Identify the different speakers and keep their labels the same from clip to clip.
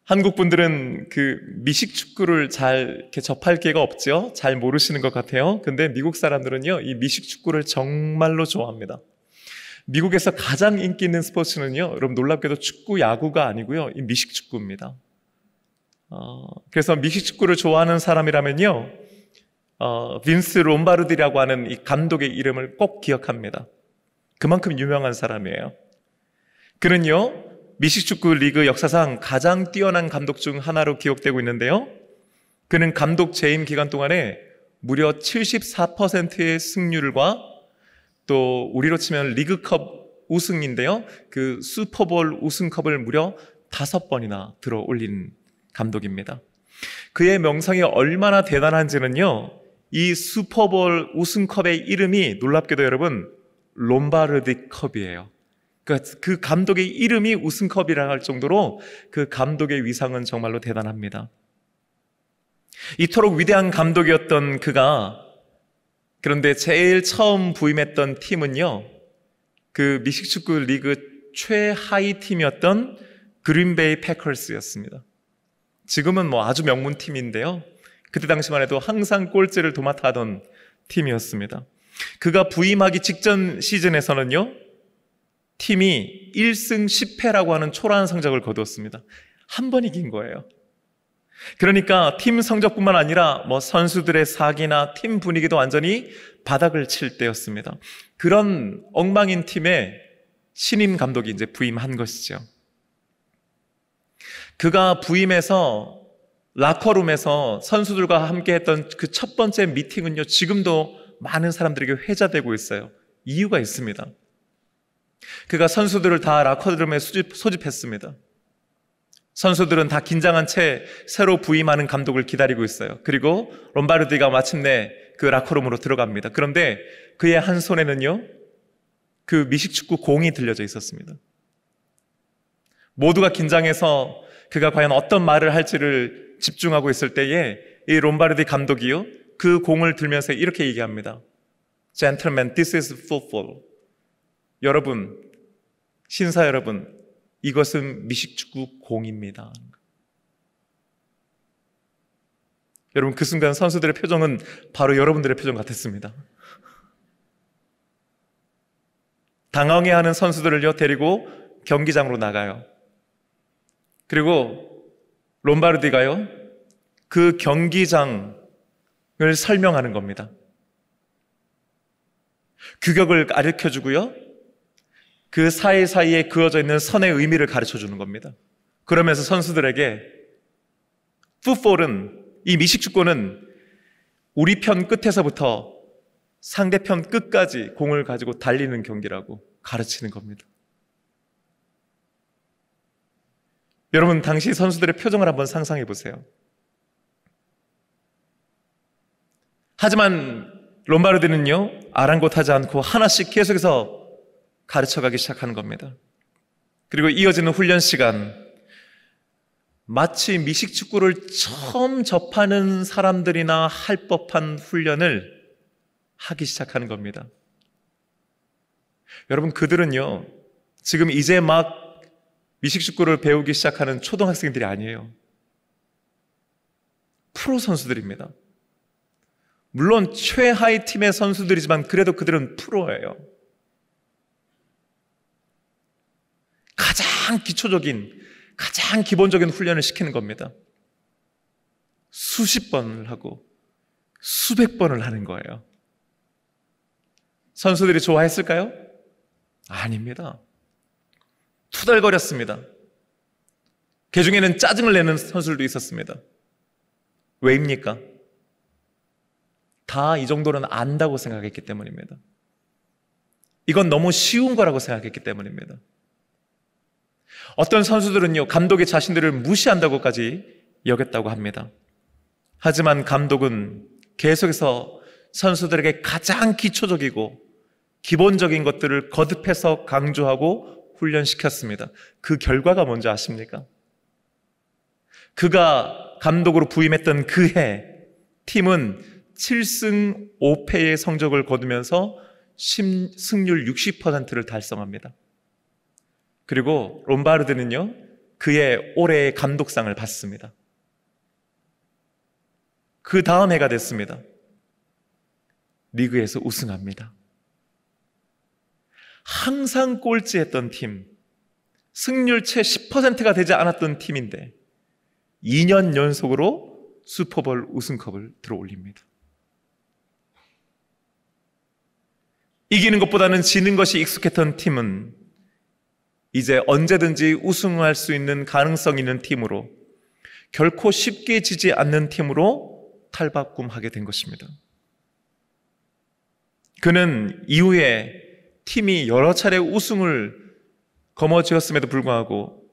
Speaker 1: 한국 분들은 그 미식 축구를 잘 이렇게 접할 기회가 없죠. 잘 모르시는 것 같아요. 근데 미국 사람들은요, 이 미식 축구를 정말로 좋아합니다. 미국에서 가장 인기 있는 스포츠는요, 여러분 놀랍게도 축구, 야구가 아니고요, 이 미식 축구입니다. 그래서 미식 축구를 좋아하는 사람이라면요, 빈스 롬바르디라고 하는 이 감독의 이름을 꼭 기억합니다. 그만큼 유명한 사람이에요. 그는요, 미식축구 리그 역사상 가장 뛰어난 감독 중 하나로 기억되고 있는데요, 그는 감독 재임 기간 동안에 무려 74%의 승률과 또 우리로 치면 리그컵 우승인데요, 그 슈퍼볼 우승컵을 무려 5번이나 들어 올린 감독입니다. 그의 명성이 얼마나 대단한지는요, 이 슈퍼볼 우승컵의 이름이 놀랍게도 여러분 롬바르디 컵이에요. 그러니까 그 감독의 이름이 우승컵이라 할 정도로 그 감독의 위상은 정말로 대단합니다. 이토록 위대한 감독이었던 그가, 그런데 제일 처음 부임했던 팀은요, 그 미식축구 리그 최하위 팀이었던 그린베이 패커스였습니다. 지금은 뭐 아주 명문팀인데요, 그때 당시만 해도 항상 꼴찌를 도맡아 하던 팀이었습니다. 그가 부임하기 직전 시즌에서는요, 팀이 1승 10패라고 하는 초라한 성적을 거두었습니다. 한 번 이긴 거예요. 그러니까 팀 성적뿐만 아니라 뭐 선수들의 사기나 팀 분위기도 완전히 바닥을 칠 때였습니다. 그런 엉망인 팀에 신임 감독이 이제 부임한 것이죠. 그가 부임해서 라커룸에서 선수들과 함께 했던 그 첫 번째 미팅은요, 지금도 많은 사람들에게 회자되고 있어요. 이유가 있습니다. 그가 선수들을 다 라커룸에 소집했습니다. 선수들은 다 긴장한 채 새로 부임하는 감독을 기다리고 있어요. 그리고 롬바르디가 마침내 그 라커룸으로 들어갑니다. 그런데 그의 한 손에는요, 그 미식축구 공이 들려져 있었습니다. 모두가 긴장해서 그가 과연 어떤 말을 할지를 집중하고 있을 때에 이 롬바르디 감독이요, 그 공을 들면서 이렇게 얘기합니다. Gentlemen, this is football. 여러분, 신사 여러분, 이것은 미식축구 공입니다. 여러분, 그 순간 선수들의 표정은 바로 여러분들의 표정 같았습니다. 당황해하는 선수들을요 데리고 경기장으로 나가요. 그리고 롬바르디가요, 그 경기장을 설명하는 겁니다. 규격을 가르쳐주고요, 그 사이사이에 그어져 있는 선의 의미를 가르쳐주는 겁니다. 그러면서 선수들에게 풋볼은, 이 미식축구는 우리 편 끝에서부터 상대편 끝까지 공을 가지고 달리는 경기라고 가르치는 겁니다. 여러분, 당시 선수들의 표정을 한번 상상해 보세요. 하지만 롬바르디는요, 아랑곳하지 않고 하나씩 계속해서 가르쳐가기 시작하는 겁니다. 그리고 이어지는 훈련 시간, 마치 미식축구를 처음 접하는 사람들이나 할 법한 훈련을 하기 시작하는 겁니다. 여러분, 그들은요, 지금 이제 막 미식축구를 배우기 시작하는 초등학생들이 아니에요. 프로 선수들입니다. 물론 최하위 팀의 선수들이지만 그래도 그들은 프로예요. 가장 기초적인, 가장 기본적인 훈련을 시키는 겁니다. 수십 번을 하고 수백 번을 하는 거예요. 선수들이 좋아했을까요? 아닙니다. 투덜거렸습니다. 그 중에는 짜증을 내는 선수들도 있었습니다. 왜입니까? 다 이 정도는 안다고 생각했기 때문입니다. 이건 너무 쉬운 거라고 생각했기 때문입니다. 어떤 선수들은요, 감독이 자신들을 무시한다고까지 여겼다고 합니다. 하지만 감독은 계속해서 선수들에게 가장 기초적이고 기본적인 것들을 거듭해서 강조하고 훈련시켰습니다. 그 결과가 뭔지 아십니까? 그가 감독으로 부임했던 그 해, 팀은 7승 5패의 성적을 거두면서 승률 60%를 달성합니다. 그리고 롬바르드는요, 그의 올해의 감독상을 받습니다. 그 다음 해가 됐습니다. 리그에서 우승합니다. 항상 꼴찌했던 팀, 승률 채 10%가 되지 않았던 팀인데 2년 연속으로 슈퍼볼 우승컵을 들어올립니다. 이기는 것보다는 지는 것이 익숙했던 팀은 이제 언제든지 우승할 수 있는 가능성 있는 팀으로, 결코 쉽게 지지 않는 팀으로 탈바꿈하게 된 것입니다. 그는 이후에 팀이 여러 차례 우승을 거머쥐었음에도 불구하고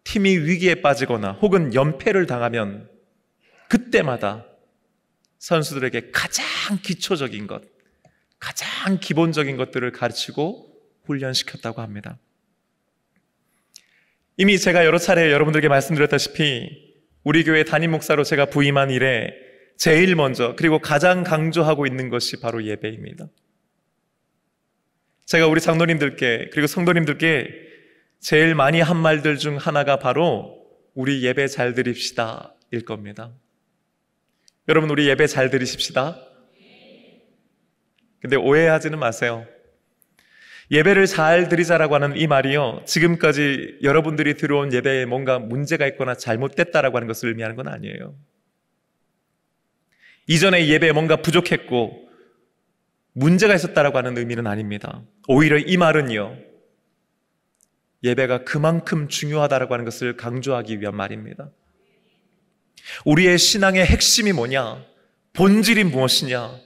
Speaker 1: 팀이 위기에 빠지거나 혹은 연패를 당하면 그때마다 선수들에게 가장 기초적인 것, 가장 기본적인 것들을 가르치고 훈련시켰다고 합니다. 이미 제가 여러 차례 여러분들에게 말씀드렸다시피 우리 교회 담임 목사로 제가 부임한 이래 제일 먼저 그리고 가장 강조하고 있는 것이 바로 예배입니다. 제가 우리 장로님들께 그리고 성도님들께 제일 많이 한 말들 중 하나가 바로 우리 예배 잘 드립시다 일 겁니다. 여러분, 우리 예배 잘 드리십시다. 근데 오해하지는 마세요. 예배를 잘 드리자라고 하는 이 말이요, 지금까지 여러분들이 들어온 예배에 뭔가 문제가 있거나 잘못됐다라고 하는 것을 의미하는 건 아니에요. 이전에 예배에 뭔가 부족했고 문제가 있었다라고 하는 의미는 아닙니다. 오히려 이 말은요, 예배가 그만큼 중요하다라고 하는 것을 강조하기 위한 말입니다. 우리의 신앙의 핵심이 뭐냐? 본질이 무엇이냐?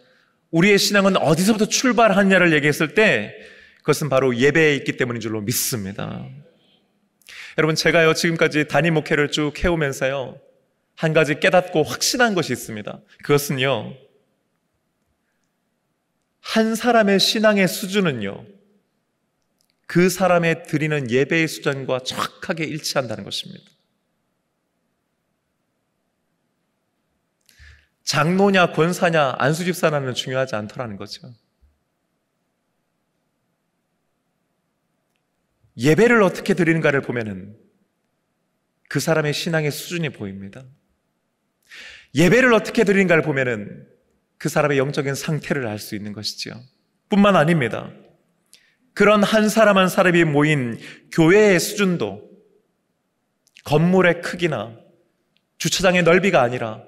Speaker 1: 우리의 신앙은 어디서부터 출발하느냐를 얘기했을 때 그것은 바로 예배에 있기 때문인 줄로 믿습니다. 여러분, 제가요 지금까지 담임 목회를 쭉 해오면서요 한 가지 깨닫고 확신한 것이 있습니다. 그것은요, 한 사람의 신앙의 수준은요 그 사람의 드리는 예배의 수준과 정확하게 일치한다는 것입니다. 장로냐 권사냐 안수집사냐는 중요하지 않더라는 거죠. 예배를 어떻게 드리는가를 보면은 그 사람의 신앙의 수준이 보입니다. 예배를 어떻게 드리는가를 보면은 그 사람의 영적인 상태를 알 수 있는 것이죠. 뿐만 아닙니다. 그런 한 사람 한 사람이 모인 교회의 수준도 건물의 크기나 주차장의 넓이가 아니라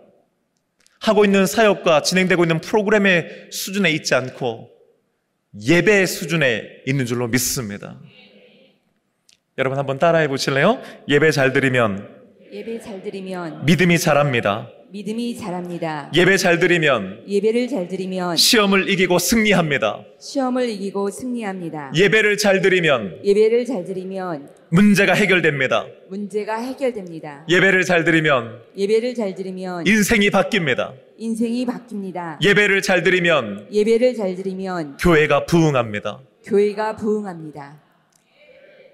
Speaker 1: 하고 있는 사역과 진행되고 있는 프로그램의 수준에 있지 않고 예배의 수준에 있는 줄로 믿습니다. 여러분, 한번 따라해 보실래요? 예배 잘 드리면 믿음이 자랍니다.
Speaker 2: 믿음이 자랍니다.
Speaker 1: 예배 잘 드리면
Speaker 2: 예배를 잘 드리면
Speaker 1: 시험을 이기고 승리합니다.
Speaker 2: 시험을 이기고 승리합니다.
Speaker 1: 예배를 잘 드리면
Speaker 2: 예배를 잘 드리면
Speaker 1: 문제가 해결됩니다.
Speaker 2: 문제가 해결됩니다.
Speaker 1: 예배를 잘 드리면
Speaker 2: 예배를 잘 드리면
Speaker 1: 인생이 바뀝니다.
Speaker 2: 인생이 바뀝니다.
Speaker 1: 예배를 잘 드리면
Speaker 2: 예배를 잘 드리면
Speaker 1: 교회가 부흥합니다.
Speaker 2: 교회가 부흥합니다.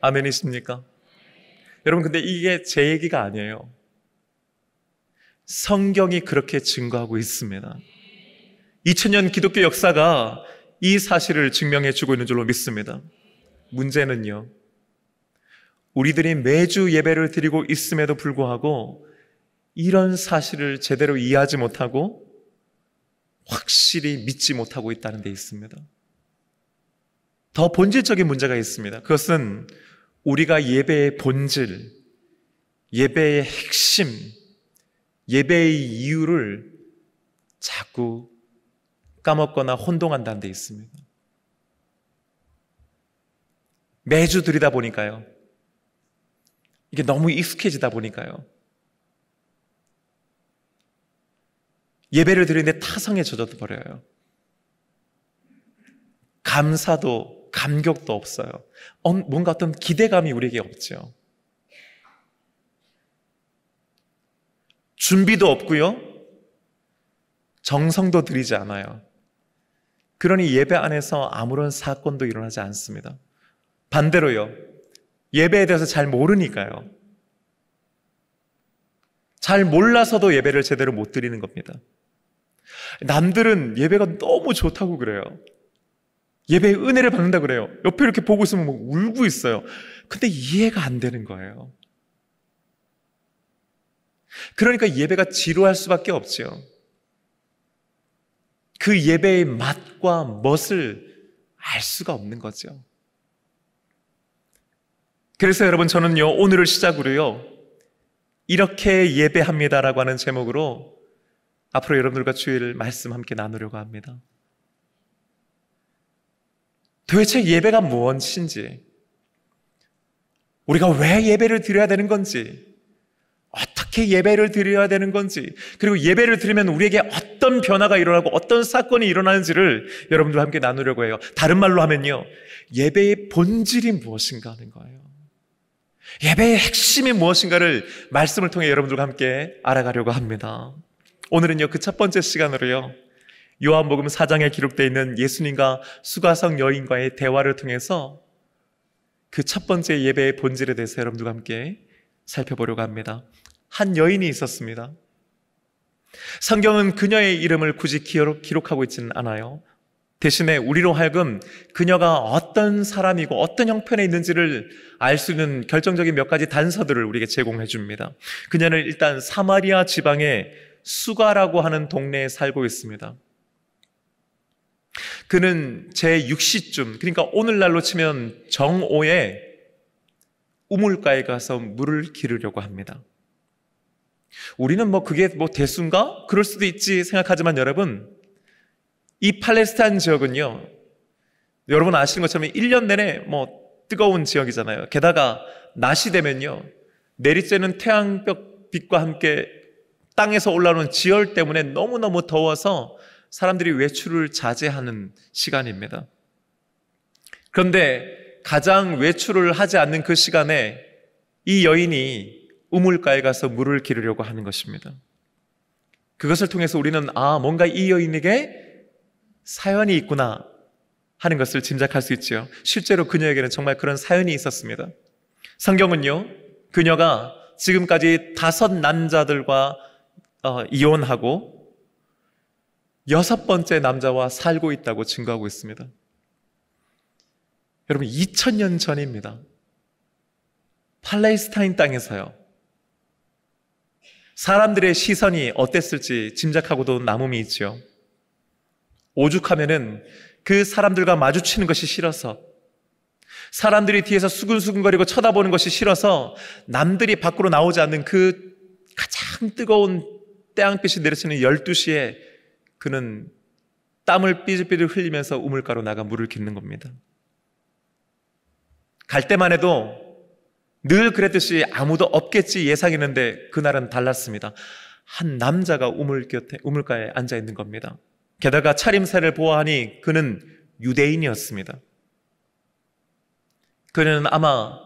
Speaker 1: 아멘이십니까? 여러분, 근데 이게 제 얘기가 아니에요. 성경이 그렇게 증거하고 있습니다. 2000년 기독교 역사가 이 사실을 증명해 주고 있는 줄로 믿습니다. 문제는요, 우리들이 매주 예배를 드리고 있음에도 불구하고 이런 사실을 제대로 이해하지 못하고 확실히 믿지 못하고 있다는 데 있습니다. 더 본질적인 문제가 있습니다. 그것은 우리가 예배의 본질, 예배의 핵심, 예배의 이유를 자꾸 까먹거나 혼동한다는 데 있습니다. 매주 드리다 보니까요, 이게 너무 익숙해지다 보니까요, 예배를 드리는데 타성에 젖어도 버려요. 감사도 감격도 없어요. 뭔가 어떤 기대감이 우리에게 없죠. 준비도 없고요, 정성도 들이지 않아요. 그러니 예배 안에서 아무런 사건도 일어나지 않습니다. 반대로요, 예배에 대해서 잘 모르니까요, 잘 몰라서도 예배를 제대로 못 드리는 겁니다. 남들은 예배가 너무 좋다고 그래요. 예배의 은혜를 받는다 그래요. 옆에 이렇게 보고 있으면 막 울고 있어요. 근데 이해가 안 되는 거예요. 그러니까 예배가 지루할 수밖에 없지요. 그 예배의 맛과 멋을 알 수가 없는 거죠. 그래서 여러분, 저는요, 오늘을 시작으로요, 이렇게 예배합니다라고 하는 제목으로 앞으로 여러분들과 주일 말씀 함께 나누려고 합니다. 도대체 예배가 무엇인지, 우리가 왜 예배를 드려야 되는 건지, 어떻게 예배를 드려야 되는 건지, 그리고 예배를 드리면 우리에게 어떤 변화가 일어나고 어떤 사건이 일어나는지를 여러분들과 함께 나누려고 해요. 다른 말로 하면요, 예배의 본질이 무엇인가 하는 거예요. 예배의 핵심이 무엇인가를 말씀을 통해 여러분들과 함께 알아가려고 합니다. 오늘은요, 그 첫 번째 시간으로요, 요한복음 4장에 기록되어 있는 예수님과 수가성 여인과의 대화를 통해서 그 첫 번째 예배의 본질에 대해서 여러분들과 함께 살펴보려고 합니다. 한 여인이 있었습니다. 성경은 그녀의 이름을 굳이 기록하고 있지는 않아요. 대신에 우리로 하여금 그녀가 어떤 사람이고 어떤 형편에 있는지를 알 수 있는 결정적인 몇 가지 단서들을 우리에게 제공해 줍니다. 그녀는 일단 사마리아 지방의 수가라고 하는 동네에 살고 있습니다. 그는 제6시쯤, 그러니까 오늘날로 치면 정오에 우물가에 가서 물을 기르려고 합니다. 우리는 그게 대수인가? 그럴 수도 있지 생각하지만 여러분, 이 팔레스타인 지역은요, 여러분 아시는 것처럼 1년 내내 뜨거운 지역이잖아요. 게다가 낮이 되면요, 내리쬐는 태양빛과 함께 땅에서 올라오는 지열 때문에 너무너무 더워서 사람들이 외출을 자제하는 시간입니다. 그런데 가장 외출을 하지 않는 그 시간에 이 여인이 우물가에 가서 물을 기르려고 하는 것입니다. 그것을 통해서 우리는 뭔가 이 여인에게 사연이 있구나 하는 것을 짐작할 수 있죠. 실제로 그녀에게는 정말 그런 사연이 있었습니다. 성경은요, 그녀가 지금까지 5 남자들과 이혼하고 6번째 남자와 살고 있다고 증거하고 있습니다. 여러분, 2000년 전입니다. 팔레스타인 땅에서요, 사람들의 시선이 어땠을지 짐작하고도 남음이 있죠. 오죽하면은 그 사람들과 마주치는 것이 싫어서, 사람들이 뒤에서 수근수근거리고 쳐다보는 것이 싫어서 남들이 밖으로 나오지 않는 그 가장 뜨거운 태양빛이 내리치는 12시에 그는 땀을 삐질삐질 흘리면서 우물가로 나가 물을 깃는 겁니다. 갈 때만 해도 늘 그랬듯이 아무도 없겠지 예상했는데 그날은 달랐습니다. 한 남자가 우물가에 앉아 있는 겁니다. 게다가 차림새를 보아하니 그는 유대인이었습니다. 그는 아마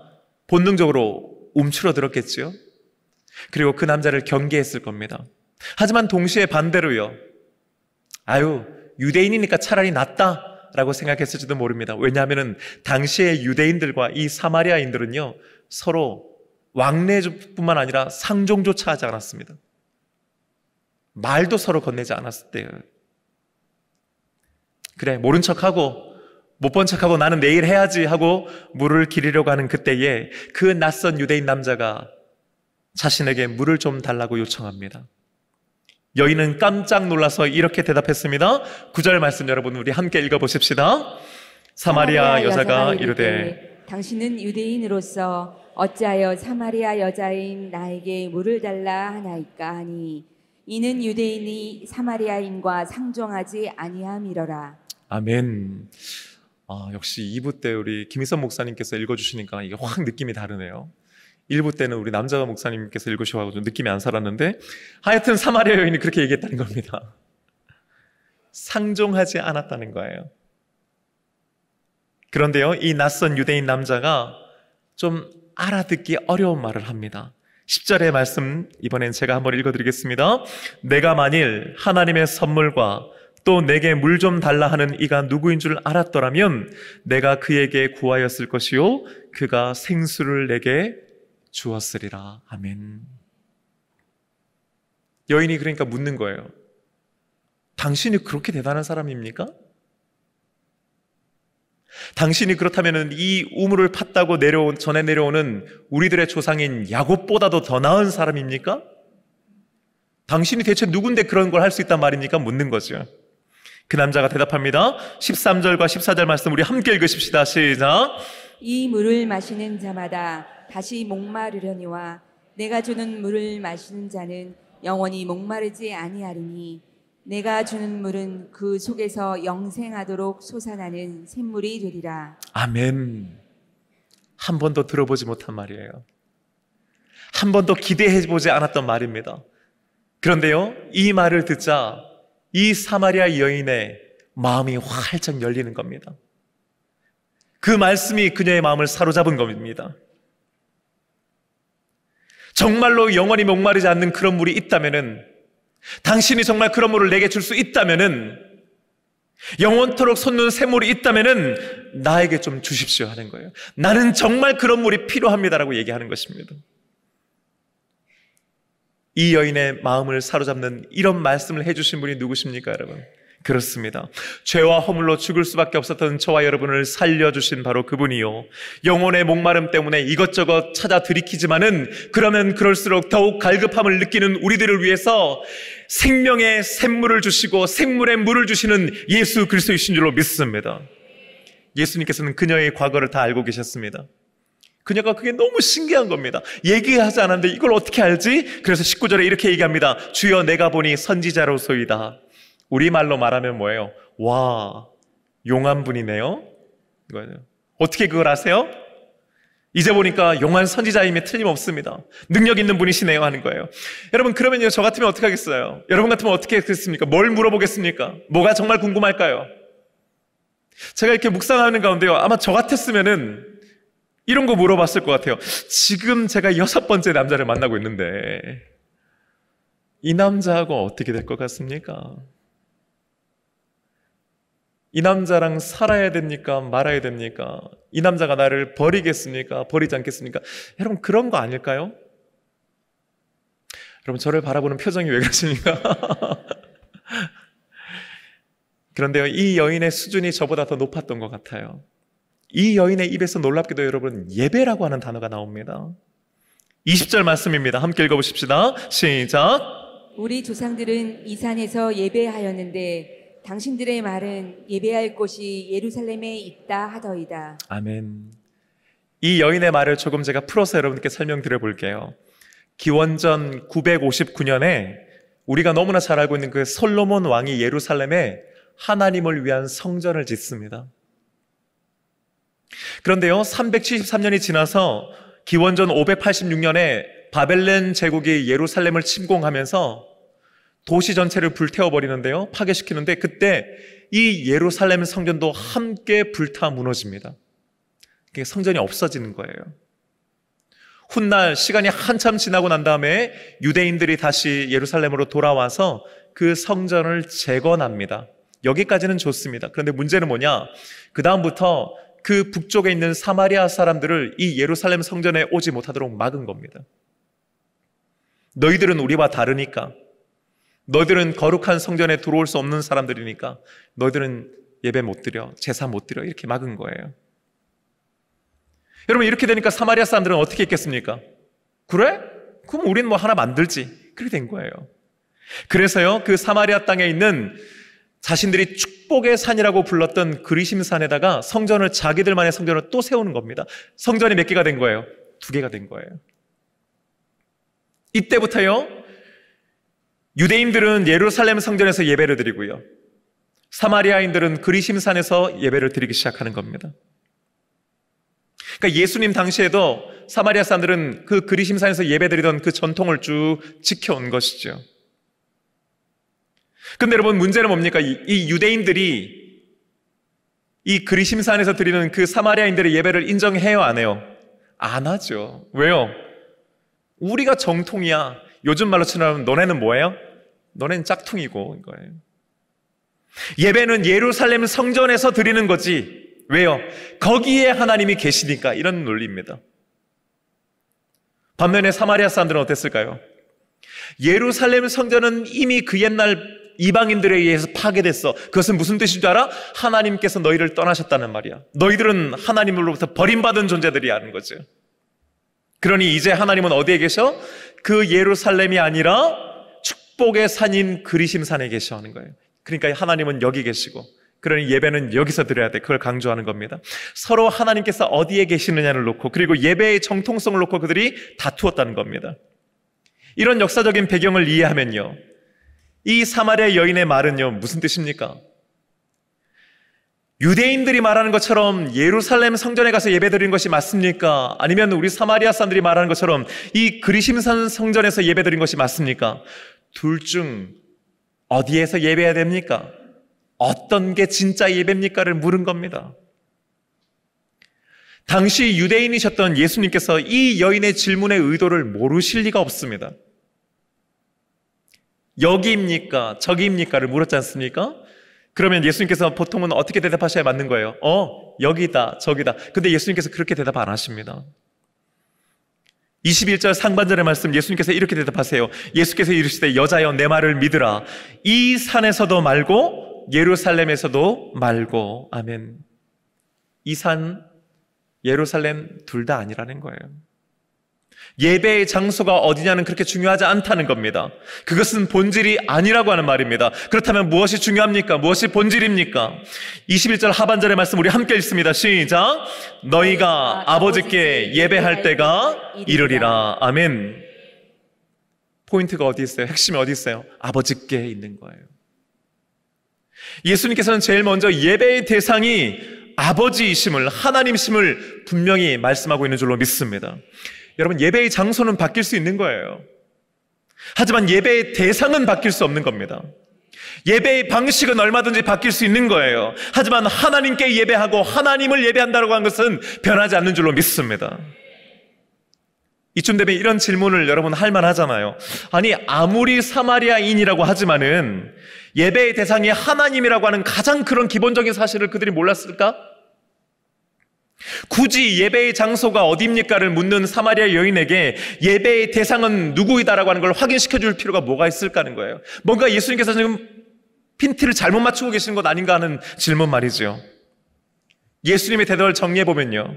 Speaker 1: 본능적으로 움츠러들었겠지요. 그리고 그 남자를 경계했을 겁니다. 하지만 동시에 반대로요, 유대인이니까 차라리 낫다라고 생각했을지도 모릅니다. 왜냐하면 당시의 유대인들과 이 사마리아인들은요, 서로 왕래뿐만 아니라 상종조차 하지 않았습니다. 말도 서로 건네지 않았을 때예요. 그래, 모른 척하고 못 본 척하고 나는 내일 해야지 하고 물을 기르려고 하는 그때에 그 낯선 유대인 남자가 자신에게 물을 좀 달라고 요청합니다. 여인은 깜짝 놀라서 이렇게 대답했습니다. 9절 말씀 여러분 우리 함께 읽어보십시다. 사마리아 여자가 이르되
Speaker 2: 당신은 유대인으로서 어찌하여 사마리아 여자인 나에게 물을 달라 하나이까 하니 이는 유대인이 사마리아인과 상종하지 아니함이러라.
Speaker 1: 아멘. 역시 2부 때 우리 김희선 목사님께서 읽어주시니까 이게 확 느낌이 다르네요. 1부 때는 우리 남자 목사님께서 읽으셔서 좀 느낌이 안 살았는데, 하여튼 사마리아 여인이 그렇게 얘기했다는 겁니다. 상종하지 않았다는 거예요. 그런데요, 이 낯선 유대인 남자가 좀 알아듣기 어려운 말을 합니다. 10절의 말씀 이번엔 제가 한번 읽어드리겠습니다. 내가 만일 하나님의 선물과 또 내게 물 좀 달라 하는 이가 누구인 줄 알았더라면 내가 그에게 구하였을 것이요 그가 생수를 내게 주었으리라. 아멘. 여인이 그러니까 묻는 거예요. 당신이 그렇게 대단한 사람입니까? 당신이 그렇다면 이 우물을 팠다고 전해 내려오는 우리들의 조상인 야곱보다도 더 나은 사람입니까? 당신이 대체 누군데 그런 걸 할 수 있단 말입니까? 묻는 거죠. 그 남자가 대답합니다. 13절과 14절 말씀 우리 함께 읽으십시다. 시작.
Speaker 2: 이 물을 마시는 자마다 다시 목마르려니와 내가 주는 물을 마시는 자는 영원히 목마르지 아니하리니 내가 주는 물은 그 속에서 영생하도록 솟아나는 샘물이 되리라.
Speaker 1: 아멘. 한 번도 들어보지 못한 말이에요. 한 번도 기대해보지 않았던 말입니다. 그런데요, 이 말을 듣자 이 사마리아 여인의 마음이 활짝 열리는 겁니다. 그 말씀이 그녀의 마음을 사로잡은 겁니다. 정말로 영원히 목마르지 않는 그런 물이 있다면은, 당신이 정말 그런 물을 내게 줄 수 있다면은, 영원토록 솟는 샘물이 있다면은 나에게 좀 주십시오 하는 거예요. 나는 정말 그런 물이 필요합니다라고 얘기하는 것입니다. 이 여인의 마음을 사로잡는 이런 말씀을 해주신 분이 누구십니까, 여러분? 그렇습니다. 죄와 허물로 죽을 수밖에 없었던 저와 여러분을 살려주신 바로 그분이요, 영혼의 목마름 때문에 이것저것 찾아 들이키지만은 그러면 그럴수록 더욱 갈급함을 느끼는 우리들을 위해서 생명의 샘물을 주시고 생물의 물을 주시는 예수 그리스도이신 줄로 믿습니다. 예수님께서는 그녀의 과거를 다 알고 계셨습니다. 그녀가 그게 너무 신기한 겁니다. 얘기하지 않았는데 이걸 어떻게 알지? 그래서 19절에 이렇게 얘기합니다. 주여, 내가 보니 선지자로소이다. 우리말로 말하면 뭐예요? 와, 용한 분이네요. 이거예요. 어떻게 그걸 아세요? 이제 보니까 용한 선지자임에 틀림없습니다. 능력 있는 분이시네요 하는 거예요. 여러분, 그러면요, 저 같으면 어떻게 하겠어요? 여러분 같으면 어떻게 했겠습니까? 뭘 물어보겠습니까? 뭐가 정말 궁금할까요? 제가 이렇게 묵상하는 가운데요, 아마 저 같았으면은 이런 거 물어봤을 것 같아요. 지금 제가 6번째 남자를 만나고 있는데 이 남자하고 어떻게 될 것 같습니까? 이 남자랑 살아야 됩니까? 말아야 됩니까? 이 남자가 나를 버리겠습니까? 버리지 않겠습니까? 여러분, 그런 거 아닐까요? 여러분, 저를 바라보는 표정이 왜 그러십니까? 그런데요, 이 여인의 수준이 저보다 더 높았던 것 같아요. 이 여인의 입에서 놀랍게도 여러분, 예배라고 하는 단어가 나옵니다. 20절 말씀입니다. 함께 읽어보십시다. 시작.
Speaker 2: 우리 조상들은 이 산에서 예배하였는데 당신들의 말은 예배할 곳이 예루살렘에 있다 하더이다. 아멘.
Speaker 1: 이 여인의 말을 조금 제가 풀어서 여러분께 설명드려 볼게요. 기원전 959년에 우리가 너무나 잘 알고 있는 그 솔로몬 왕이 예루살렘에 하나님을 위한 성전을 짓습니다. 그런데요, 373년이 지나서 기원전 586년에 바벨론 제국이 예루살렘을 침공하면서 도시 전체를 불태워버리는데요, 파괴시키는데 그때 이 예루살렘 성전도 함께 불타 무너집니다. 성전이 없어지는 거예요. 훗날 시간이 한참 지나고 난 다음에 유대인들이 다시 예루살렘으로 돌아와서 그 성전을 재건합니다. 여기까지는 좋습니다. 그런데 문제는 뭐냐? 그 다음부터 그 북쪽에 있는 사마리아 사람들을 이 예루살렘 성전에 오지 못하도록 막은 겁니다. 너희들은 우리와 다르니까, 너희들은 거룩한 성전에 들어올 수 없는 사람들이니까 너희들은 예배 못 드려, 제사 못 드려, 이렇게 막은 거예요. 여러분, 이렇게 되니까 사마리아 사람들은 어떻게 했겠습니까? 그래? 그럼 우리는 뭐 하나 만들지. 그렇게 된 거예요. 그래서요, 그 사마리아 땅에 있는 자신들이 축복의 산이라고 불렀던 그리심산에다가 성전을, 자기들만의 성전을 또 세우는 겁니다. 성전이 몇 개가 된 거예요? 2개가 된 거예요. 이때부터요, 유대인들은 예루살렘 성전에서 예배를 드리고요, 사마리아인들은 그리심산에서 예배를 드리기 시작하는 겁니다. 그러니까 예수님 당시에도 사마리아 사람들은 그 그리심산에서 예배드리던 그 전통을 쭉 지켜온 것이죠. 근데 여러분, 문제는 뭡니까? 이 유대인들이 이 그리심산에서 드리는 그 사마리아인들의 예배를 인정해요, 안 해요? 안 하죠. 왜요? 우리가 정통이야. 요즘 말로 치면 너네는 뭐예요? 너네는 짝퉁이고, 이거예요. 예배는 예루살렘 성전에서 드리는 거지. 왜요? 거기에 하나님이 계시니까. 이런 논리입니다. 반면에 사마리아 사람들은 어땠을까요? 예루살렘 성전은 이미 그 옛날 이방인들에 의해서 파괴됐어. 그것은 무슨 뜻인 줄 알아? 하나님께서 너희를 떠나셨다는 말이야. 너희들은 하나님으로부터 버림받은 존재들이 하는 거죠. 그러니 이제 하나님은 어디에 계셔? 그 예루살렘이 아니라 축복의 산인 그리심산에 계셔 하는 거예요. 그러니까 하나님은 여기 계시고, 그러니 예배는 여기서 드려야 돼. 그걸 강조하는 겁니다. 서로 하나님께서 어디에 계시느냐를 놓고, 그리고 예배의 정통성을 놓고 그들이 다투었다는 겁니다. 이런 역사적인 배경을 이해하면요, 이 사마리아 여인의 말은요, 무슨 뜻입니까? 유대인들이 말하는 것처럼 예루살렘 성전에 가서 예배드리는 것이 맞습니까? 아니면 우리 사마리아 사람들이 말하는 것처럼 이 그리심산 성전에서 예배드리는 것이 맞습니까? 둘 중 어디에서 예배해야 됩니까? 어떤 게 진짜 예배입니까를 물은 겁니다. 당시 유대인이셨던 예수님께서 이 여인의 질문의 의도를 모르실 리가 없습니다. 여기입니까? 저기입니까를 물었지 않습니까? 그러면 예수님께서 보통은 어떻게 대답하셔야 맞는 거예요? 여기다, 저기다. 근데 예수님께서 그렇게 대답 안 하십니다. 21절 상반절의 말씀, 예수님께서 이렇게 대답하세요. 예수께서 이르시되 여자여 내 말을 믿으라. 이 산에서도 말고 예루살렘에서도 말고. 아멘. 이 산, 예루살렘 둘 다 아니라는 거예요. 예배의 장소가 어디냐는 그렇게 중요하지 않다는 겁니다. 그것은 본질이 아니라고 하는 말입니다. 그렇다면 무엇이 중요합니까? 무엇이 본질입니까? 21절 하반절의 말씀 우리 함께 읽습니다. 시작. 너희가 아버지께 예배할 때가 이르리라. 아멘. 포인트가 어디 있어요? 핵심이 어디 있어요? 아버지께 있는 거예요. 예수님께서는 제일 먼저 예배의 대상이 아버지이심을, 하나님이심을 분명히 말씀하고 있는 줄로 믿습니다. 여러분, 예배의 장소는 바뀔 수 있는 거예요. 하지만 예배의 대상은 바뀔 수 없는 겁니다. 예배의 방식은 얼마든지 바뀔 수 있는 거예요. 하지만 하나님께 예배하고 하나님을 예배한다고 하는 것은 변하지 않는 줄로 믿습니다. 이쯤 되면 이런 질문을 여러분 할 만하잖아요. 아니, 아무리 사마리아인이라고 하지만은 예배의 대상이 하나님이라고 하는 가장 그런 기본적인 사실을 그들이 몰랐을까? 굳이 예배의 장소가 어디입니까를 묻는 사마리아 여인에게 예배의 대상은 누구이다라고 하는 걸 확인시켜 줄 필요가 뭐가 있을까 하는 거예요. 뭔가 예수님께서 지금 핀트를 잘못 맞추고 계시는 것 아닌가 하는 질문 말이죠. 예수님의 대답을 정리해 보면요,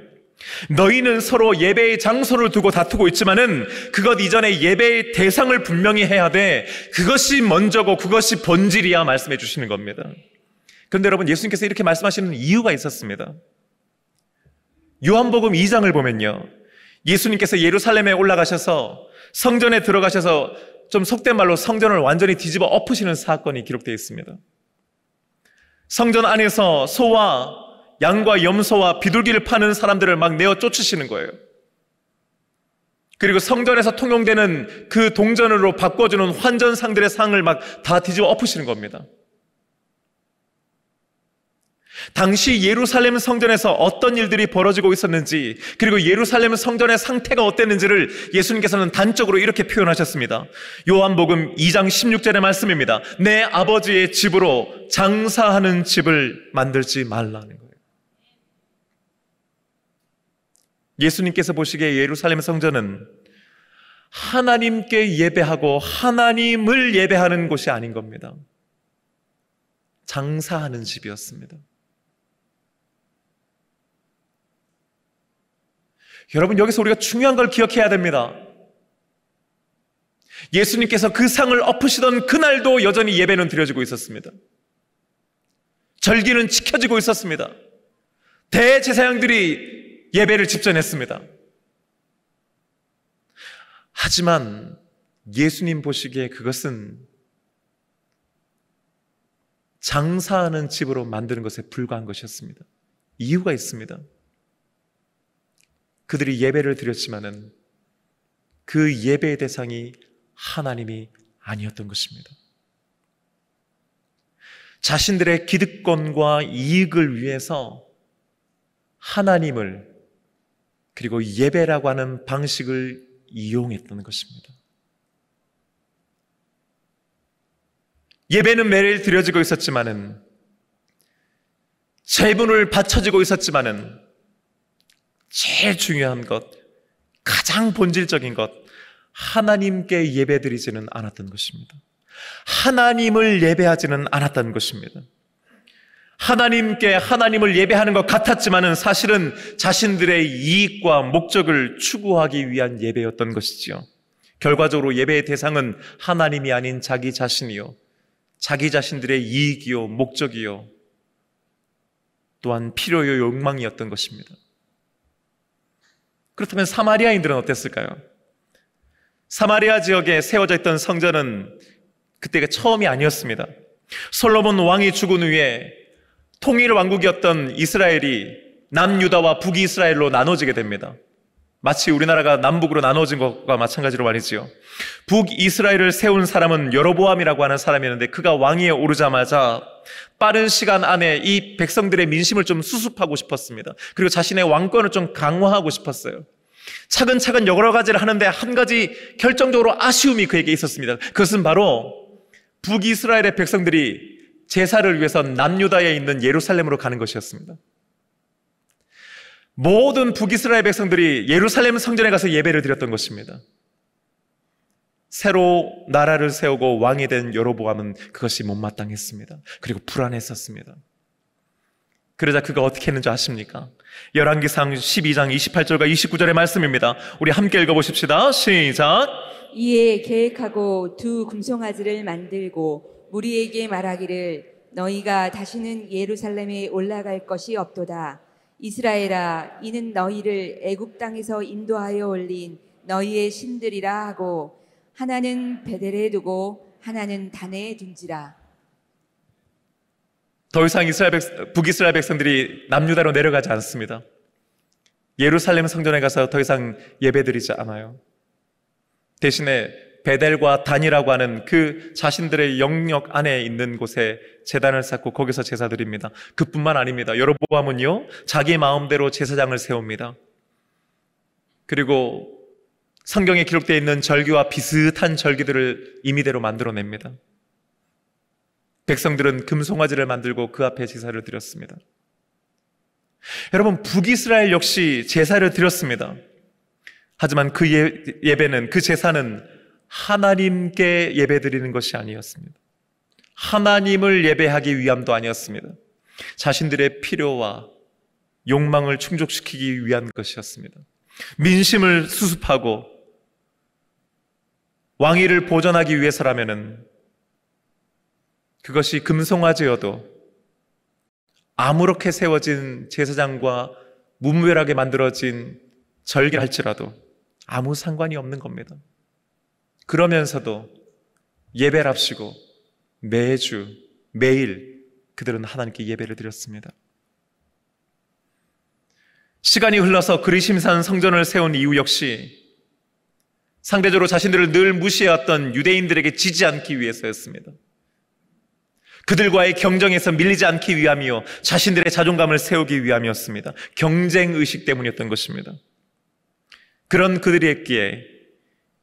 Speaker 1: 너희는 서로 예배의 장소를 두고 다투고 있지만은 그것 이전에 예배의 대상을 분명히 해야 돼. 그것이 먼저고 그것이 본질이야 말씀해 주시는 겁니다. 그런데 여러분, 예수님께서 이렇게 말씀하시는 이유가 있었습니다. 요한복음 2장을 보면요, 예수님께서 예루살렘에 올라가셔서 성전에 들어가셔서 좀 속된 말로 성전을 완전히 뒤집어 엎으시는 사건이 기록되어 있습니다. 성전 안에서 소와 양과 염소와 비둘기를 파는 사람들을 막 내어 쫓으시는 거예요. 그리고 성전에서 통용되는 그 동전으로 바꿔주는 환전상들의 상을 막 다 뒤집어 엎으시는 겁니다. 당시 예루살렘 성전에서 어떤 일들이 벌어지고 있었는지, 그리고 예루살렘 성전의 상태가 어땠는지를 예수님께서는 단적으로 이렇게 표현하셨습니다. 요한복음 2장 16절의 말씀입니다. 내 아버지의 집으로 장사하는 집을 만들지 말라는 거예요. 예수님께서 보시기에 예루살렘 성전은 하나님께 예배하고 하나님을 예배하는 곳이 아닌 겁니다. 장사하는 집이었습니다. 여러분, 여기서 우리가 중요한 걸 기억해야 됩니다. 예수님께서 그 상을 엎으시던 그날도 여전히 예배는 드려지고 있었습니다. 절기는 지켜지고 있었습니다. 대제사장들이 예배를 집전했습니다. 하지만 예수님 보시기에 그것은 장사하는 집으로 만드는 것에 불과한 것이었습니다. 이유가 있습니다. 그들이 예배를 드렸지만은 그 예배의 대상이 하나님이 아니었던 것입니다. 자신들의 기득권과 이익을 위해서 하나님을, 그리고 예배라고 하는 방식을 이용했던 것입니다. 예배는 매일 드려지고 있었지만은, 제물을 바쳐지고 있었지만은, 제일 중요한 것, 가장 본질적인 것, 하나님께 예배드리지는 않았던 것입니다. 하나님을 예배하지는 않았던 것입니다. 하나님께 하나님을 예배하는 것 같았지만은 사실은 자신들의 이익과 목적을 추구하기 위한 예배였던 것이지요. 결과적으로 예배의 대상은 하나님이 아닌 자기 자신이요, 자기 자신들의 이익이요, 목적이요, 또한 필요요, 욕망이었던 것입니다. 그렇다면 사마리아인들은 어땠을까요? 사마리아 지역에 세워져 있던 성전은 그때가 처음이 아니었습니다. 솔로몬 왕이 죽은 후에 통일 왕국이었던 이스라엘이 남유다와 북이스라엘로 나눠지게 됩니다. 마치 우리나라가 남북으로 나눠진 것과 마찬가지로 말이지요. 북이스라엘을 세운 사람은 여로보암이라고 하는 사람이었는데, 그가 왕위에 오르자마자 빠른 시간 안에 이 백성들의 민심을 좀 수습하고 싶었습니다. 그리고 자신의 왕권을 좀 강화하고 싶었어요. 차근차근 여러 가지를 하는데 한 가지 결정적으로 아쉬움이 그에게 있었습니다. 그것은 바로 북이스라엘의 백성들이 제사를 위해서 남유다에 있는 예루살렘으로 가는 것이었습니다. 모든 북이스라엘 백성들이 예루살렘 성전에 가서 예배를 드렸던 것입니다. 새로 나라를 세우고 왕이 된 여로보암은 그것이 못마땅했습니다. 그리고 불안했었습니다. 그러자 그가 어떻게 했는지 아십니까? 열왕기상 12장 28절과 29절의 말씀입니다. 우리 함께 읽어보십시다. 시작.
Speaker 2: 이에 계획하고 두 금송아지를 만들고 무리에게 말하기를 너희가 다시는 예루살렘에 올라갈 것이 없도다. 이스라엘아, 이는 너희를 애굽 땅에서 인도하여 올린 너희의 신들이라 하고 하나는 베델에 두고 하나는 단에 둔지라.
Speaker 1: 더 이상 북이스라엘 백성들이 남유다로 내려가지 않습니다. 예루살렘 성전에 가서 더 이상 예배드리지 않아요. 대신에 베델과 단이라고 하는 그 자신들의 영역 안에 있는 곳에 제단을 쌓고 거기서 제사 드립니다. 그뿐만 아닙니다. 여로보암은요, 자기 마음대로 제사장을 세웁니다. 그리고 성경에 기록되어 있는 절기와 비슷한 절기들을 임의대로 만들어냅니다. 백성들은 금송아지를 만들고 그 앞에 제사를 드렸습니다. 여러분, 북이스라엘 역시 제사를 드렸습니다. 하지만 그 예배는, 그 제사는 하나님께 예배드리는 것이 아니었습니다. 하나님을 예배하기 위함도 아니었습니다. 자신들의 필요와 욕망을 충족시키기 위한 것이었습니다. 민심을 수습하고 왕위를 보존하기 위해서라면은 그것이 금송아지여도 아무렇게 세워진 제사장과 무무별하게 만들어진 절기할지라도 아무 상관이 없는 겁니다. 그러면서도 예배랍시고 매주 매일 그들은 하나님께 예배를 드렸습니다. 시간이 흘러서 그리심산 성전을 세운 이유 역시 상대적으로 자신들을 늘 무시해왔던 유대인들에게 지지 않기 위해서였습니다. 그들과의 경쟁에서 밀리지 않기 위함이요, 자신들의 자존감을 세우기 위함이었습니다. 경쟁의식 때문이었던 것입니다. 그런 그들이었기에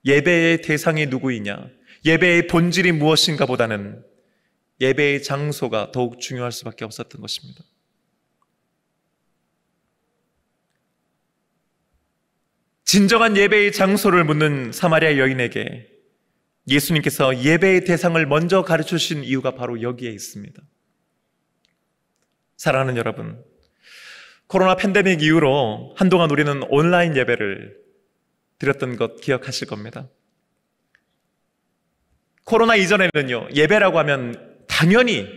Speaker 1: 예배의 대상이 누구이냐, 예배의 본질이 무엇인가 보다는 예배의 장소가 더욱 중요할 수밖에 없었던 것입니다. 진정한 예배의 장소를 묻는 사마리아 여인에게 예수님께서 예배의 대상을 먼저 가르쳐 주신 이유가 바로 여기에 있습니다. 사랑하는 여러분, 코로나 팬데믹 이후로 한동안 우리는 온라인 예배를 드렸던 것 기억하실 겁니다. 코로나 이전에는요, 예배라고 하면 당연히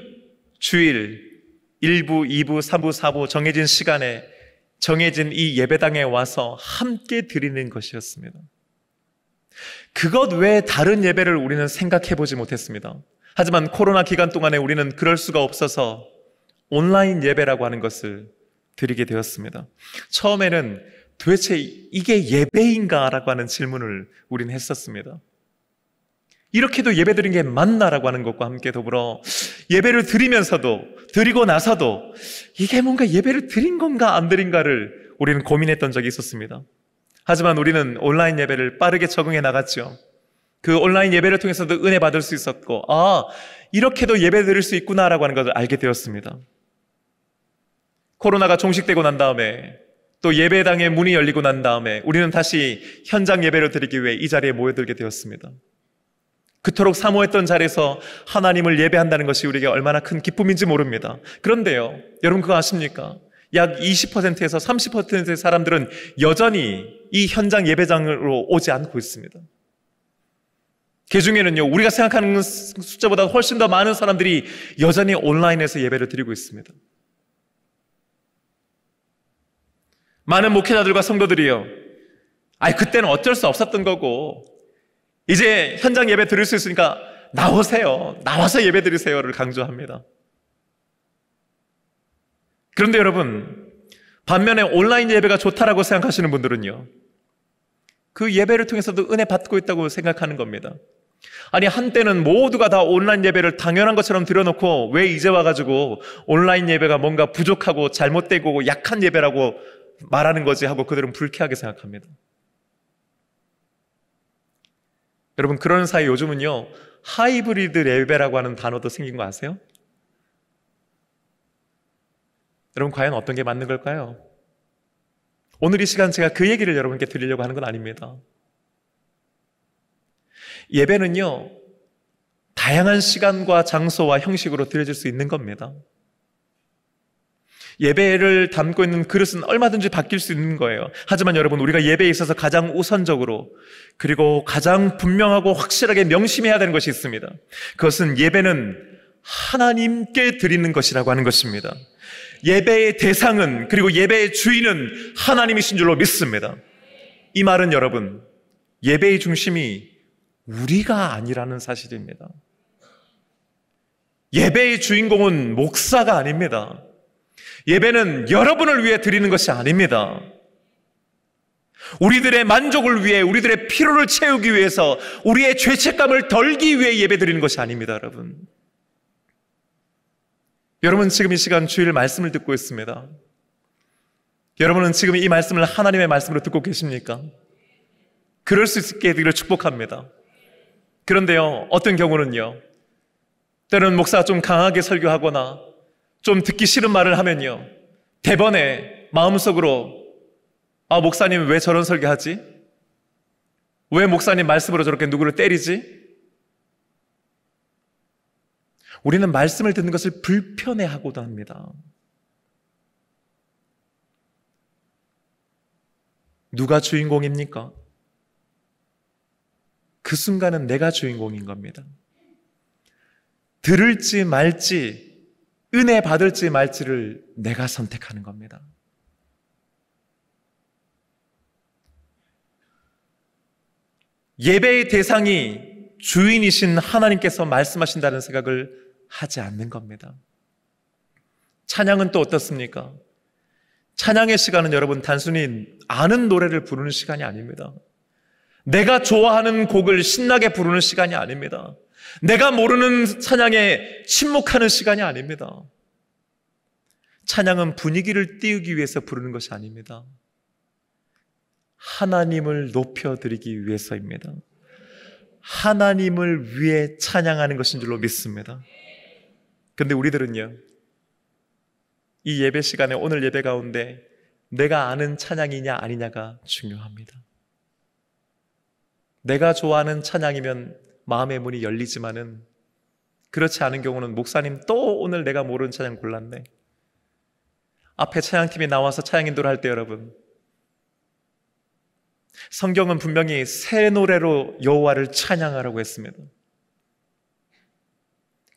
Speaker 1: 주일 1부, 2부, 3부, 4부 정해진 시간에 정해진 이 예배당에 와서 함께 드리는 것이었습니다. 그것 외에 다른 예배를 우리는 생각해 보지 못했습니다. 하지만 코로나 기간 동안에 우리는 그럴 수가 없어서 온라인 예배라고 하는 것을 드리게 되었습니다. 처음에는 도대체 이게 예배인가? 라고 하는 질문을 우리는 했었습니다. 이렇게도 예배 드린 게 맞나라고 하는 것과 함께 더불어 예배를 드리면서도, 드리고 나서도 이게 뭔가 예배를 드린 건가 안 드린가를 우리는 고민했던 적이 있었습니다. 하지만 우리는 온라인 예배를 빠르게 적응해 나갔죠. 그 온라인 예배를 통해서도 은혜 받을 수 있었고, 이렇게도 예배 드릴 수 있구나라고 하는 것을 알게 되었습니다. 코로나가 종식되고 난 다음에, 또 예배당의 문이 열리고 난 다음에 우리는 다시 현장 예배를 드리기 위해 이 자리에 모여들게 되었습니다. 그토록 사모했던 자리에서 하나님을 예배한다는 것이 우리에게 얼마나 큰 기쁨인지 모릅니다. 그런데요, 여러분 그거 아십니까? 약 20%에서 30%의 사람들은 여전히 이 현장 예배장으로 오지 않고 있습니다. 그 중에는요, 우리가 생각하는 숫자보다 훨씬 더 많은 사람들이 여전히 온라인에서 예배를 드리고 있습니다. 많은 목회자들과 성도들이요, 그때는 어쩔 수 없었던 거고 이제 현장 예배 드릴 수 있으니까 나오세요, 나와서 예배 드리세요를 강조합니다. 그런데 여러분, 반면에 온라인 예배가 좋다라고 생각하시는 분들은요, 그 예배를 통해서도 은혜 받고 있다고 생각하는 겁니다. 아니, 한때는 모두가 다 온라인 예배를 당연한 것처럼 드려놓고 왜 이제 와가지고 온라인 예배가 뭔가 부족하고 잘못되고 약한 예배라고 말하는 거지 하고 그들은 불쾌하게 생각합니다. 여러분, 그런 사이 요즘은요, 하이브리드 예배라고 하는 단어도 생긴 거 아세요? 여러분, 과연 어떤 게 맞는 걸까요? 오늘 이 시간 제가 그 얘기를 여러분께 드리려고 하는 건 아닙니다. 예배는요, 다양한 시간과 장소와 형식으로 드려질 수 있는 겁니다. 예배를 담고 있는 그릇은 얼마든지 바뀔 수 있는 거예요. 하지만 여러분, 우리가 예배에 있어서 가장 우선적으로 그리고 가장 분명하고 확실하게 명심해야 되는 것이 있습니다. 그것은 예배는 하나님께 드리는 것이라고 하는 것입니다. 예배의 대상은, 그리고 예배의 주인은 하나님이신 줄로 믿습니다. 이 말은 여러분, 예배의 중심이 우리가 아니라는 사실입니다. 예배의 주인공은 목사가 아닙니다. 예배는 여러분을 위해 드리는 것이 아닙니다. 우리들의 만족을 위해, 우리들의 피로를 채우기 위해서, 우리의 죄책감을 덜기 위해 예배 드리는 것이 아닙니다, 여러분. 여러분, 지금 이 시간 주일 말씀을 듣고 있습니다. 여러분은 지금 이 말씀을 하나님의 말씀으로 듣고 계십니까? 그럴 수 있게 되기를 축복합니다. 그런데요, 어떤 경우는요, 때로는 목사가 좀 강하게 설교하거나 좀 듣기 싫은 말을 하면요, 대번에 마음속으로 목사님 왜 저런 설교하지? 왜 목사님 말씀으로 저렇게 누구를 때리지? 우리는 말씀을 듣는 것을 불편해하고도 합니다. 누가 주인공입니까? 그 순간은 내가 주인공인 겁니다. 들을지 말지, 은혜 받을지 말지를 내가 선택하는 겁니다. 예배의 대상이 주인이신 하나님께서 말씀하신다는 생각을 하지 않는 겁니다. 찬양은 또 어떻습니까? 찬양의 시간은 여러분 단순히 아는 노래를 부르는 시간이 아닙니다. 내가 좋아하는 곡을 신나게 부르는 시간이 아닙니다. 내가 모르는 찬양에 침묵하는 시간이 아닙니다. 찬양은 분위기를 띄우기 위해서 부르는 것이 아닙니다. 하나님을 높여드리기 위해서입니다. 하나님을 위해 찬양하는 것인 줄로 믿습니다. 근데 우리들은요, 이 예배 시간에, 오늘 예배 가운데 내가 아는 찬양이냐 아니냐가 중요합니다. 내가 좋아하는 찬양이면 마음의 문이 열리지만은, 그렇지 않은 경우는 목사님 또 오늘 내가 모르는 찬양 골랐네. 앞에 찬양팀이 나와서 찬양 인도를 할 때 여러분, 성경은 분명히 새 노래로 여호와를 찬양하라고 했습니다.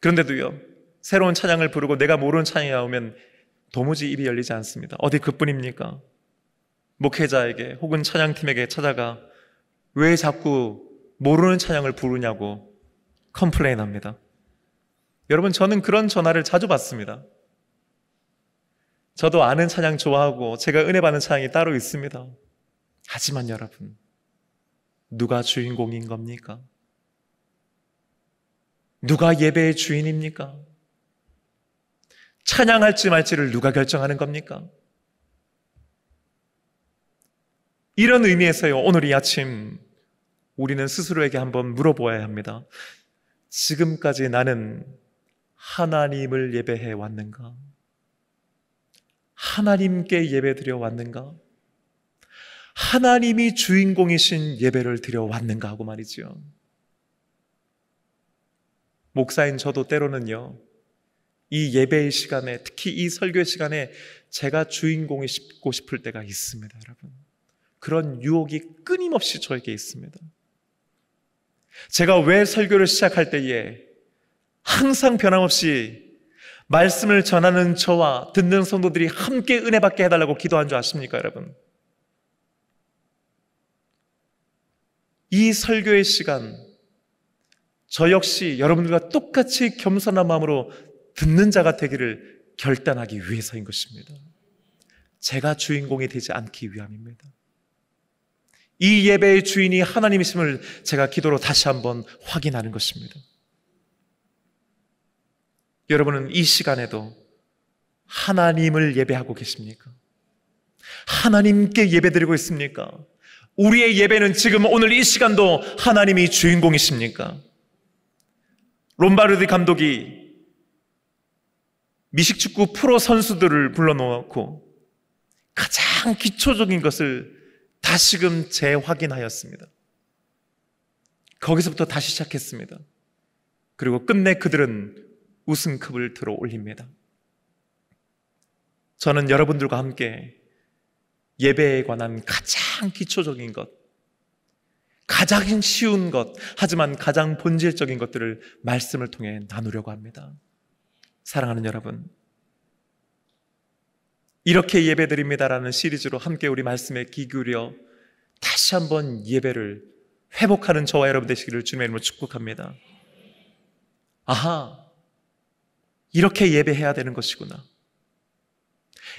Speaker 1: 그런데도요, 새로운 찬양을 부르고 내가 모르는 찬양이 나오면 도무지 입이 열리지 않습니다. 어디 그뿐입니까? 목회자에게 혹은 찬양팀에게 찾아가 왜 자꾸 모르는 찬양을 부르냐고 컴플레인합니다. 여러분, 저는 그런 전화를 자주 받습니다. 저도 아는 찬양 좋아하고 제가 은혜 받는 찬양이 따로 있습니다. 하지만 여러분, 누가 주인공인 겁니까? 누가 예배의 주인입니까? 찬양할지 말지를 누가 결정하는 겁니까? 이런 의미에서요, 오늘 이 아침 우리는 스스로에게 한번 물어보아야 합니다. 지금까지 나는 하나님을 예배해 왔는가? 하나님께 예배 드려 왔는가? 하나님이 주인공이신 예배를 드려 왔는가 하고 말이죠. 목사인 저도 때로는요, 이 예배의 시간에, 특히 이 설교의 시간에 제가 주인공이 싶고 싶을 때가 있습니다, 여러분. 그런 유혹이 끊임없이 저에게 있습니다. 제가 왜 설교를 시작할 때에 항상 변함없이 말씀을 전하는 저와 듣는 성도들이 함께 은혜 받게 해달라고 기도한 줄 아십니까, 여러분? 이 설교의 시간, 저 역시 여러분들과 똑같이 겸손한 마음으로 듣는 자가 되기를 결단하기 위해서인 것입니다. 제가 주인공이 되지 않기 위함입니다. 이 예배의 주인이 하나님이심을 제가 기도로 다시 한번 확인하는 것입니다. 여러분은 이 시간에도 하나님을 예배하고 계십니까? 하나님께 예배드리고 있습니까? 우리의 예배는 지금 오늘 이 시간도 하나님이 주인공이십니까? 롬바르디 감독이 미식축구 프로 선수들을 불러놓고 가장 기초적인 것을 다시금 재확인하였습니다. 거기서부터 다시 시작했습니다. 그리고 끝내 그들은 우승컵을 들어 올립니다. 저는 여러분들과 함께 예배에 관한 가장 기초적인 것, 가장 쉬운 것, 하지만 가장 본질적인 것들을 말씀을 통해 나누려고 합니다. 사랑하는 여러분, 이렇게 예배드립니다라는 시리즈로 함께 우리 말씀에 귀 기울여 다시 한번 예배를 회복하는 저와 여러분 되시기를 주님의 이름으로 축복합니다. 아하, 이렇게 예배해야 되는 것이구나.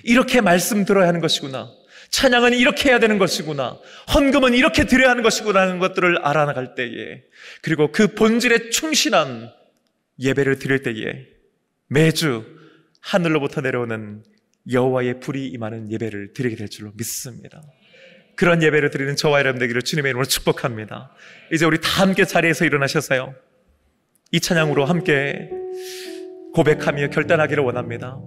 Speaker 1: 이렇게 말씀 들어야 하는 것이구나. 찬양은 이렇게 해야 되는 것이구나. 헌금은 이렇게 드려야 하는 것이구나 하는 것들을 알아나갈 때에, 그리고 그 본질에 충실한 예배를 드릴 때에 매주 하늘로부터 내려오는 여호와의 불이 임하는 예배를 드리게 될 줄로 믿습니다. 그런 예배를 드리는 저와 여러분 되기를 주님의 이름으로 축복합니다. 이제 우리 다 함께 자리에서 일어나셔서요, 이 찬양으로 함께 고백하며 결단하기를 원합니다.